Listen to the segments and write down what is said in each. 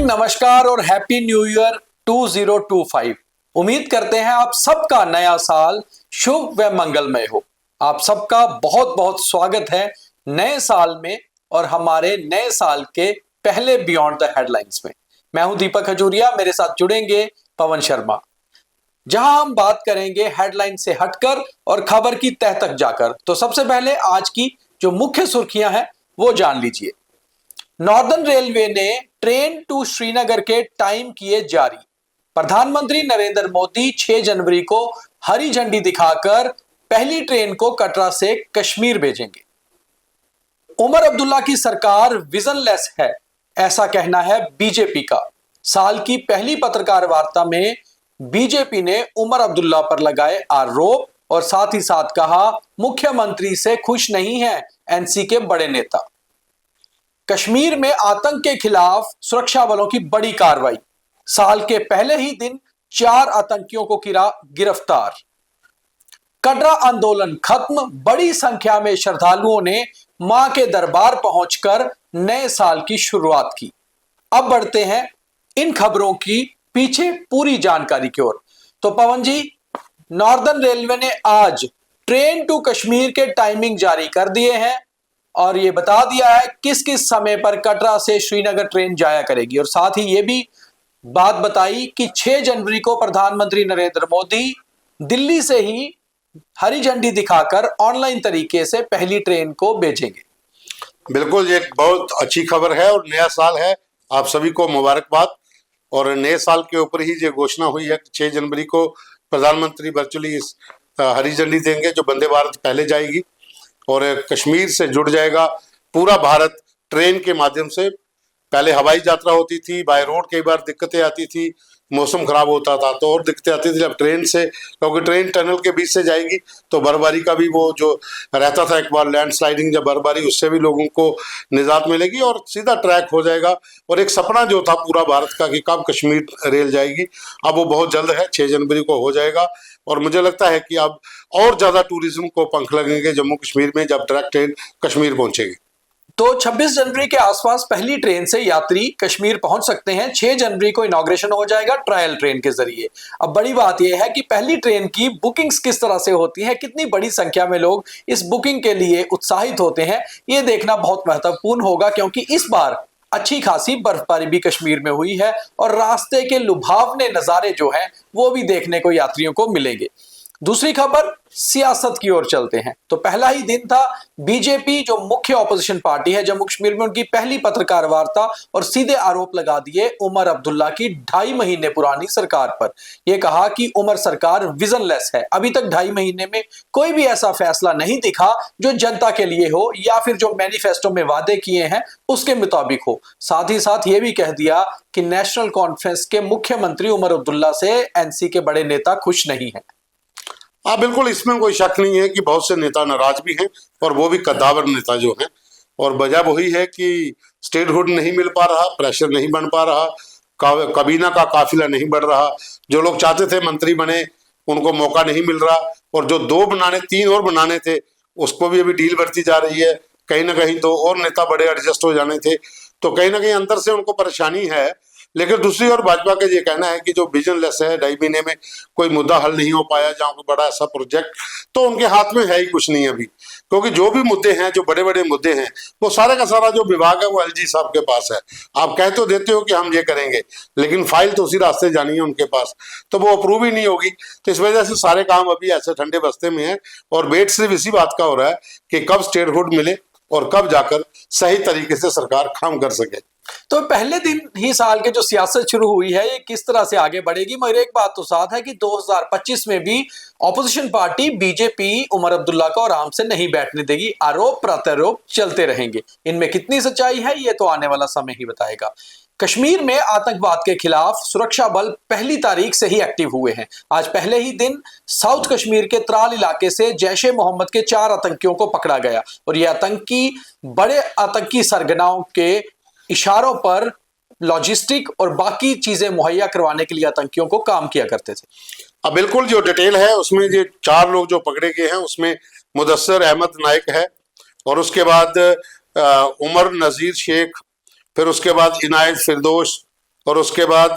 नमस्कार और happy new year 2025। उम्मीद करते हैं आप सबका नया साल शुभ व मंगलमय हो। आप सबका बहुत बहुत स्वागत है नए साल में और हमारे नए साल के पहले बियॉन्ड द हेडलाइंस में। मैं हूं दीपक हजूरिया, मेरे साथ जुड़ेंगे पवन शर्मा, जहां हम बात करेंगे हेडलाइन से हटकर और खबर की तह तक जाकर। तो सबसे पहले आज की जो मुख्य सुर्खियां हैं वो जान लीजिए। नॉर्दर्न रेलवे ने ट्रेन टू श्रीनगर के टाइम किए जारी। प्रधानमंत्री नरेंद्र मोदी 6 जनवरी को हरी झंडी दिखाकर पहली ट्रेन को कटरा से कश्मीर भेजेंगे। उमर अब्दुल्ला की सरकार विजनलेस है, ऐसा कहना है बीजेपी का। साल की पहली पत्रकार वार्ता में बीजेपी ने उमर अब्दुल्ला पर लगाए आरोप और साथ ही साथ कहा मुख्यमंत्री से खुश नहीं है एनसी के बड़े नेता। कश्मीर में आतंक के खिलाफ सुरक्षा बलों की बड़ी कार्रवाई। साल के पहले ही दिन 4 आतंकियों को किया गिरफ्तार। कटरा आंदोलन खत्म, बड़ी संख्या में श्रद्धालुओं ने मां के दरबार पहुंचकर नए साल की शुरुआत की। अब बढ़ते हैं इन खबरों की पीछे पूरी जानकारी की ओर। तो पवन जी, नॉर्दर्न रेलवे ने आज ट्रेन टू कश्मीर के टाइमिंग जारी कर दिए हैं और ये बता दिया है किस किस समय पर कटरा से श्रीनगर ट्रेन जाया करेगी। और साथ ही ये भी बात बताई कि 6 जनवरी को प्रधानमंत्री नरेंद्र मोदी दिल्ली से ही हरी झंडी दिखाकर ऑनलाइन तरीके से पहली ट्रेन को भेजेंगे। बिल्कुल, ये एक बहुत अच्छी खबर है और नया साल है, आप सभी को मुबारकबाद। और नए साल के ऊपर ही ये घोषणा हुई है कि 6 जनवरी को प्रधानमंत्री वर्चुअली इस हरी झंडी देंगे जो वंदे भारत पहले जाएगी और कश्मीर से जुड़ जाएगा पूरा भारत ट्रेन के माध्यम से। पहले हवाई यात्रा होती थी, बाय रोड कई बार दिक्कतें आती थी, मौसम खराब होता था तो और दिक्कतें आती थी। अब ट्रेन से, क्योंकि ट्रेन टनल के बीच से जाएगी तो बर्फबारी का भी वो जो रहता था एक बार लैंडस्लाइडिंग जब बर्फबारी, उससे भी लोगों को निजात मिलेगी और सीधा ट्रैक हो जाएगा। और एक सपना जो था पूरा भारत का कि कब कश्मीर रेल जाएगी, अब वो बहुत जल्द है, 6 जनवरी को हो जाएगा। और मुझे लगता है कि अब और ज्यादा टूरिज्म को पंख लगेंगे जम्मू कश्मीर में जब डायरेक्ट ट्रेन कश्मीर पहुंचेगी। तो 26 जनवरी के आसपास पहली ट्रेन से यात्री कश्मीर पहुंच सकते हैं। 6 जनवरी को इनॉग्रेशन हो जाएगा ट्रायल ट्रेन के जरिए। अब बड़ी बात यह है कि पहली ट्रेन की बुकिंग्स किस तरह से होती हैं, कितनी बड़ी संख्या में लोग इस बुकिंग के लिए उत्साहित होते हैं, ये देखना बहुत महत्वपूर्ण होगा, क्योंकि इस बार अच्छी खासी बर्फबारी भी कश्मीर में हुई है और रास्ते के लुभावने नजारे जो हैं वो भी देखने को यात्रियों को मिलेंगे। दूसरी खबर सियासत की ओर चलते हैं। तो पहला ही दिन था, बीजेपी जो मुख्य ऑपोजिशन पार्टी है जम्मू कश्मीर में, उनकी पहली पत्रकार वार्ता और सीधे आरोप लगा दिए उमर अब्दुल्ला की 2.5 महीने पुरानी सरकार पर। यह कहा कि उमर सरकार विजनलेस है, अभी तक 2.5 महीने में कोई भी ऐसा फैसला नहीं दिखा जो जनता के लिए हो या फिर जो मैनिफेस्टो में वादे किए हैं उसके मुताबिक हो। साथ ही साथ यह भी कह दिया कि नेशनल कॉन्फ्रेंस के मुख्यमंत्री उमर अब्दुल्ला से एनसी के बड़े नेता खुश नहीं है। हाँ बिल्कुल, इसमें कोई शक नहीं है कि बहुत से नेता नाराज भी हैं और वो भी कद्दावर नेता जो हैं। और वजह वही है कि स्टेटहुड नहीं मिल पा रहा, प्रेशर नहीं बन पा रहा, काबीना का काफिला नहीं बढ़ रहा। जो लोग चाहते थे मंत्री बने उनको मौका नहीं मिल रहा और जो 2 बनाने 3 और बनाने थे उसको भी अभी डील बढ़ती जा रही है। कहीं ना कहीं तो और नेता बड़े एडजस्ट हो जाने थे, तो कहीं ना कहीं अंदर से उनको परेशानी है। लेकिन दूसरी ओर भाजपा का ये कहना है कि जो विजनलेस है, 2.5 महीने में कोई मुद्दा हल नहीं हो पाया, जहाँ कोई बड़ा ऐसा प्रोजेक्ट, तो उनके हाथ में है ही कुछ नहीं अभी। क्योंकि जो भी मुद्दे हैं, जो बड़े बड़े मुद्दे हैं, वो सारा का सारा जो विभाग है वो एलजी साहब के पास है। आप कह तो देते हो कि हम ये करेंगे, लेकिन फाइल तो उसी रास्ते जानी है उनके पास, तो वो अप्रूव ही नहीं होगी। तो इस वजह से सारे काम अभी ऐसे ठंडे बस्ते में है और वेट सिर्फ इसी बात का हो रहा है कि कब स्टेटहुड मिले और कब जाकर सही तरीके से सरकार काम कर सके। तो पहले दिन ही साल के जो सियासत शुरू हुई है ये किस तरह से आगे बढ़ेगी, मगर एक बात तो साथ है कि 2025 में भी opposition party BJP Omar Abdullah को आराम से नहीं बैठने देगी। आरोप प्रत्यारोप चलते रहेंगे, इनमें कितनी सच्चाई है ये तो आने वाला समय ही बताएगा। कश्मीर में आतंकवाद के खिलाफ सुरक्षा बल पहली तारीख से ही एक्टिव हुए हैं। आज पहले ही दिन साउथ कश्मीर के त्राल इलाके से जैश ए मोहम्मद के 4 आतंकियों को पकड़ा गया और ये आतंकी बड़े आतंकी सरगनाओं के इशारों पर लॉजिस्टिक और बाकी चीजें मुहैया करवाने के लिए आतंकियों को काम किया करते थे। अब बिल्कुल जो डिटेल है उसमें ये 4 लोग जो पकड़े गए हैं उसमें मुदस्सर अहमद नाइक है और उसके बाद उमर नजीर शेख, फिर उसके बाद इनायत फिरदोस और उसके बाद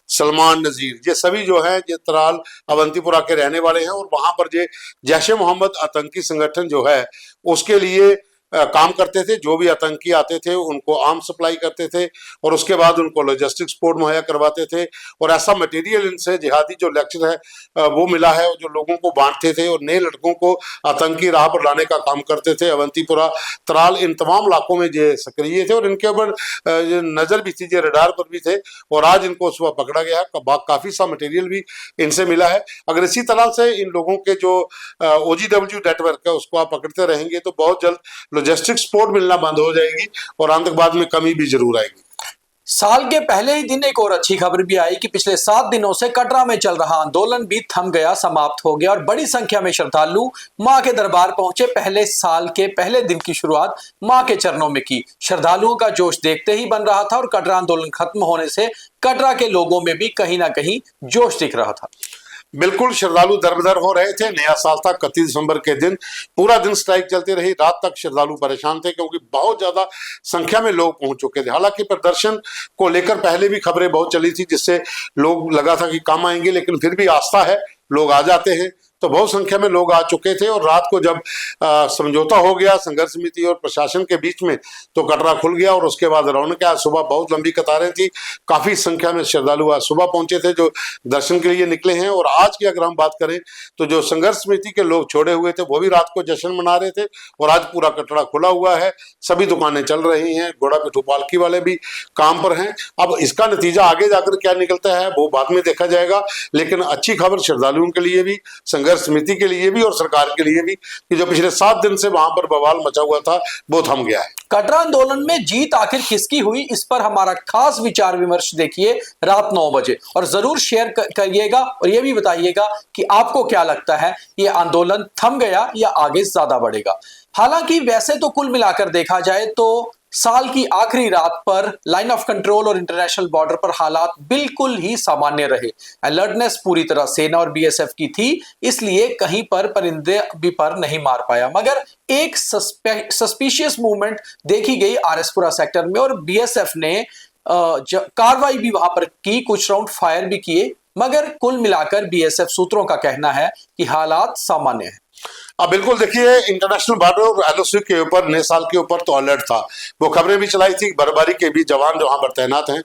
सलमान नजीर, ये सभी जो हैं ये त्राल अवंतीपुरा के रहने वाले हैं और वहां पर ये जैश ए मोहम्मद आतंकी संगठन जो है उसके लिए काम करते थे। जो भी आतंकी आते थे उनको आर्म सप्लाई करते थे और उसके बाद उनको लॉजिस्टिक सपोर्ट मुहैया करवाते थे और ऐसा मटेरियल इनसे जिहादी जो लेक्चर है वो मिला है, जो लोगों को बांटते थे और नए लड़कों को आतंकी राह पर लाने का काम करते थे। अवंतीपुरा, त्राल, इन तमाम इलाकों में ये सक्रिय थे और इनके ऊपर नजर भी थी, ये रडार पर भी थे और आज इनको सुबह पकड़ा गया। काफी सा मटेरियल भी इनसे मिला है। अगर इसी तरह से इन लोगों के जो OGW नेटवर्क है उसको आप पकड़ते रहेंगे तो बहुत जल्द लॉजिस्टिक सपोर्ट मिलना बंद हो जाएगी और आतंकवाद में कमी भी जरूर आएगी। साल के पहले ही दिन एक और अच्छी खबर भी आई कि पिछले 7 दिनों से कटरा में चल रहा आंदोलन भी थम गया, समाप्त हो गया और बड़ी संख्या में श्रद्धालु मां के दरबार पहुंचे। पहले साल के पहले दिन की शुरुआत मां के चरणों में की। श्रद्धालुओं का जोश देखते ही बन रहा था और कटरा आंदोलन खत्म होने से कटरा के लोगों में भी कहीं ना कहीं जोश दिख रहा था। बिल्कुल, श्रद्धालु दरबदर हो रहे थे। नया साल था, 31 दिसंबर के दिन पूरा दिन स्ट्राइक चलती रही। रात तक श्रद्धालु परेशान थे क्योंकि बहुत ज्यादा संख्या में लोग पहुंच चुके थे। हालांकि प्रदर्शन को लेकर पहले भी खबरें बहुत चली थी जिससे लोग लगा था कि काम आएंगे, लेकिन फिर भी आस्था है, लोग आ जाते हैं। तो बहुत संख्या में लोग आ चुके थे और रात को जब समझौता हो गया संघर्ष समिति और प्रशासन के बीच में तो कटरा खुल गया और उसके बाद रौनक। आज सुबह बहुत लंबी कतारें थी, काफी संख्या में श्रद्धालु आज सुबह पहुंचे थे जो दर्शन के लिए निकले हैं। और आज की अगर हम बात करें तो जो संघर्ष समिति के लोग छोड़े हुए थे वो भी रात को जश्न मना रहे थे और आज पूरा कटरा खुला हुआ है, सभी दुकानें चल रही हैं, घोड़ा पिट्ठू पालकी वाले भी काम पर हैं। अब इसका नतीजा आगे जाकर क्या निकलता है वो बाद में देखा जाएगा, लेकिन अच्छी खबर श्रद्धालुओं के लिए भी, संघर्ष समिति के लिए भी और सरकार के लिए भी कि जो पिछले 7 दिन से वहां पर बवाल मचा हुआ था वो थम गया है। कटरा आंदोलन में जीत आखिर किसकी हुई, इस पर हमारा खास विचार विमर्श देखिए रात 9 बजे और जरूर शेयर करिएगा और यह भी बताइएगा कि आपको क्या लगता है, ये आंदोलन थम गया या आगे ज्यादा बढ़ेगा। हालांकि वैसे तो कुल मिलाकर देखा जाए तो साल की आखिरी रात पर लाइन ऑफ कंट्रोल और इंटरनेशनल बॉर्डर पर हालात बिल्कुल ही सामान्य रहे। अलर्टनेस पूरी तरह सेना और BSF की थी, इसलिए कहीं पर परिंदे भी पर नहीं मार पाया। मगर एक सस्पिशियस मूवमेंट देखी गई RS-पुरा सेक्टर में और BSF ने कार्रवाई भी वहां पर की, कुछ राउंड फायर भी किए। मगर कुल मिलाकर BSF सूत्रों का कहना है कि हालात सामान्य है। अब बिल्कुल देखिए, इंटरनेशनल बॉर्डर और LOC के ऊपर नए साल के ऊपर तो अलर्ट था, वो खबरें भी चलाई थी। बर्फबारी के बीच जवान जो वहां पर तैनात हैं,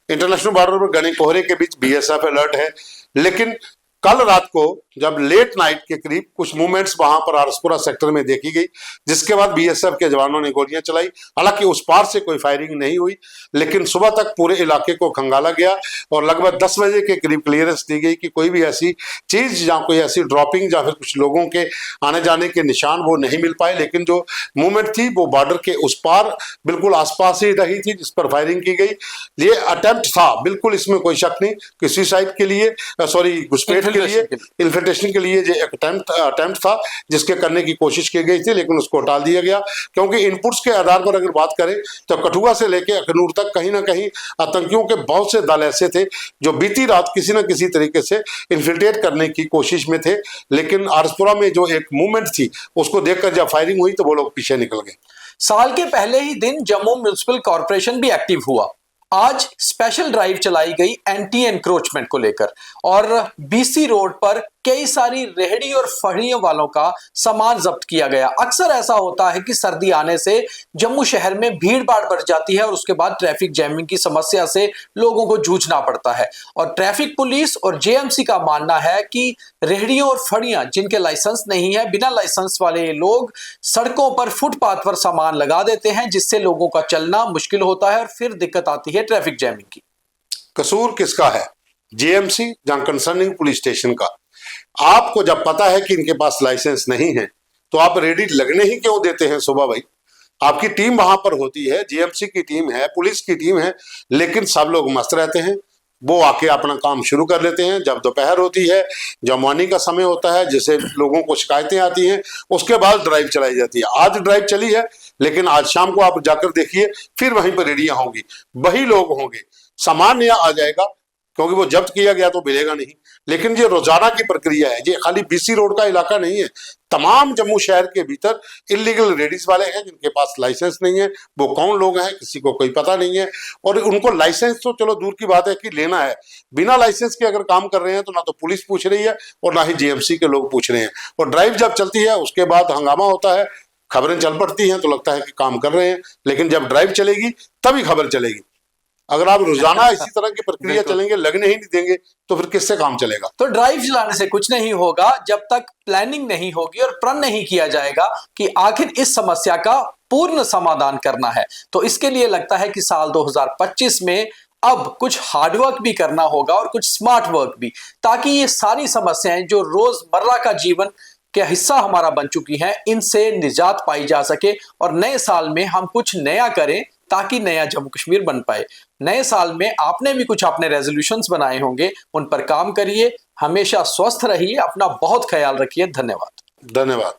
इंटरनेशनल बॉर्डर पर घने कोहरे के बीच BSF अलर्ट है। लेकिन कल रात को जब लेट नाइट के करीब कुछ मूवमेंट्स वहां पर RS-पुरा सेक्टर में देखी गई, जिसके बाद BSF के जवानों ने गोलियां चलाई। हालांकि उस पार से कोई फायरिंग नहीं हुई, लेकिन सुबह तक पूरे इलाके को खंगाला गया और लगभग 10 बजे के करीब क्लियरेंस दी गई कि कोई भी ऐसी चीज या कोई ऐसी ड्रॉपिंग या फिर कुछ लोगों के आने जाने के निशान वो नहीं मिल पाए। लेकिन जो मूवमेंट थी वो बॉर्डर के उस पार बिल्कुल आसपास ही रही थी जिस पर फायरिंग की गई। ये अटेम्प्ट था, बिल्कुल इसमें कोई शक नहीं कि सुसाइड के लिए, सॉरी घुसपैठ के लिए, इन्फिल्ट्रेशन के लिए ये अटेम्प्ट था जिसके करने की कोशिश की गई थी, लेकिन उसको टाल दिया गया। क्योंकि इनपुट्स के आधार पर अगर बात करें तो कठुआ से लेकर अखनूर तक कहीं ना कहीं आतंकियों के बहुत से दल ऐसे थे जो बीती रात किसी न किसी तरीके से इन्फिल्ट्रेट करने की कोशिश में थे। लेकिन RS-पुरा में जो एक मूवमेंट थी उसको देखकर जब फायरिंग हुई तो वो लोग पीछे निकल गए। साल के पहले ही दिन जम्मू म्युनिसिपल कॉर्पोरेशन भी एक्टिव हुआ। आज स्पेशल ड्राइव चलाई गई एंटी एनक्रोचमेंट को लेकर और BC रोड पर कई सारी रेहड़ी और फड़ियों वालों का सामान जब्त किया गया। अक्सर ऐसा होता है कि सर्दी आने से जम्मू शहर में भीड़ भाड़ बढ़ जाती है और उसके बाद ट्रैफिक जैमिंग की समस्या से लोगों को जूझना पड़ता है। और ट्रैफिक पुलिस और JMC का मानना है कि रेहड़ियों और फड़ियां जिनके लाइसेंस नहीं है, बिना लाइसेंस वाले लोग सड़कों पर, फुटपाथ पर सामान लगा देते हैं, जिससे लोगों का चलना मुश्किल होता है और फिर दिक्कत आती है ट्रैफिक जैमिंग की। कसूर किसका है, JMC या कंसर्निंग पुलिस स्टेशन का? आपको जब पता है कि इनके पास लाइसेंस नहीं है तो आप रेडी लगने ही क्यों देते हैं सुबह? भाई, आपकी टीम वहां पर होती है, JMC की टीम है, पुलिस की टीम है, लेकिन सब लोग मस्त रहते हैं। वो आके अपना काम शुरू कर लेते हैं। जब दोपहर होती है, जब मॉर्निंग का समय होता है, जिससे लोगों को शिकायतें आती हैं, उसके बाद ड्राइव चलाई जाती है। आज ड्राइव चली है, लेकिन आज शाम को आप जाकर देखिए फिर वहीं पर रेडियां होंगी, वही लोग होंगे, सामान नया आ जाएगा, क्योंकि वो जब्त किया गया तो मिलेगा नहीं। लेकिन ये रोजाना की प्रक्रिया है, ये खाली बीसी रोड का इलाका नहीं है, तमाम जम्मू शहर के भीतर इलीगल रेडीज वाले हैं जिनके पास लाइसेंस नहीं है। वो कौन लोग हैं किसी को कोई पता नहीं है, और उनको लाइसेंस तो चलो दूर की बात है कि लेना है, बिना लाइसेंस के अगर काम कर रहे हैं तो ना तो पुलिस पूछ रही है और ना ही जीएमसी के लोग पूछ रहे हैं। और ड्राइव जब चलती है उसके बाद हंगामा होता है, खबरें चल पड़ती हैं तो लगता है कि काम कर रहे हैं, लेकिन जब ड्राइव चलेगी तभी खबर चलेगी। अगर आप रोजाना इसी तरह की प्रक्रिया चलेंगे, लगने ही नहीं देंगे, तो फिर किससे काम चलेगा। तो ड्राइव चलाने से कुछ नहीं होगा जब तक प्लानिंग नहीं होगी और प्रण नहीं किया जाएगा कि आखिर इस समस्या का पूर्ण समाधान करना है। तो इसके लिए लगता है कि साल 2025 में अब कुछ हार्डवर्क भी करना होगा और कुछ स्मार्ट वर्क भी, ताकि ये सारी समस्याएं जो रोजमर्रा का जीवन के हिस्सा हमारा बन चुकी हैं, इनसे निजात पाई जा सके और नए साल में हम कुछ नया करें ताकि नया जम्मू कश्मीर बन पाए। नए साल में आपने भी कुछ अपने रेजोल्यूशंस बनाए होंगे, उन पर काम करिए। हमेशा स्वस्थ रहिए, अपना बहुत ख्याल रखिए। धन्यवाद। धन्यवाद।